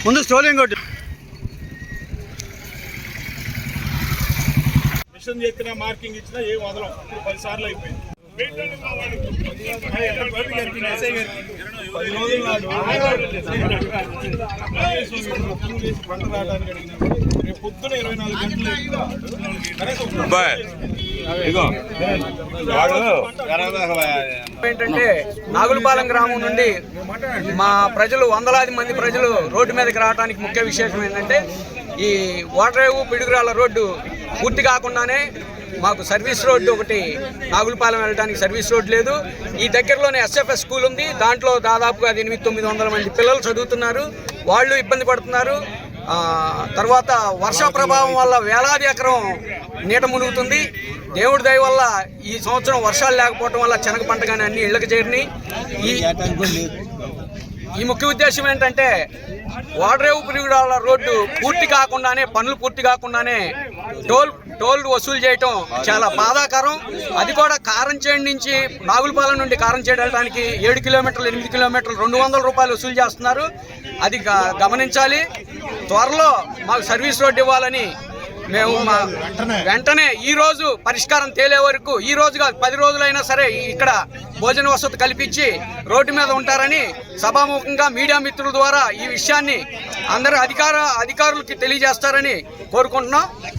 ముందు స్టోలింగ్ కొట్టి మిషన్ చెప్పిన మార్కింగ్ ఇచ్చినా ఏం వదలం. ఇప్పుడు 10 సార్లు అయిపోయింది. పంట రావడానికి అడిగిన పొద్దున 24 గంటలు ఏంటంటే నాగులపాలెం గ్రామం నుండి మా ప్రజలు వందలాది మంది ప్రజలు రోడ్డు మీదకి రావడానికి ముఖ్య విశేషం ఏంటంటే ఈ ఓడరేవు పిడుగురాళ్ళ రోడ్డు పూర్తి కాకుండానే మాకు సర్వీస్ రోడ్డు ఒకటి నాగులపాలెం వెళ్ళడానికి సర్వీస్ రోడ్డు లేదు. ఈ దగ్గరలోనే ఎస్ఎఫ్ఎస్ స్కూల్ ఉంది. దాంట్లో దాదాపుగా 800-900 మంది పిల్లలు చదువుతున్నారు. వాళ్ళు ఇబ్బంది పడుతున్నారు. తర్వాత వర్ష ప్రభావం వల్ల వేలాది ఎకరం నీట మునుగుతుంది. దేవుడి దయ వల్ల ఈ సంవత్సరం వర్షాలు లేకపోవడం వల్ల శనగ పంట కానీ అన్ని ఇళ్ళకి చేరినాయి. ఈ ముఖ్య ఉద్దేశం ఏంటంటే ఓడరేవు పిడుగురాళ్ళ రోడ్డు పనులు పూర్తి కాకుండానే టోల్ వసూలు చేయటం చాలా బాధాకరం. అది కూడా కారంచేడు నుంచి నాగులపాలెం నుండి కారంచేడు వెళ్ళడానికి 7 కిలోమీటర్లు 8 కిలోమీటర్లు 200 రూపాయలు వసూలు చేస్తున్నారు. అది గమనించాలి. త్వరలో మాకు సర్వీస్ రోడ్డు ఇవ్వాలని మేము వెంటనే ఈ రోజు పరిష్కారం తేలే వరకు, ఈ రోజు కాదు 10 రోజులైనా సరే ఇక్కడ భోజన వసతి కల్పించి రోడ్డు మీద ఉంటారని సభాముఖంగా మీడియా మిత్రుల ద్వారా ఈ విషయాన్ని అందరూ అధికారులకి తెలియజేస్తారని కోరుకుంటున్నాం.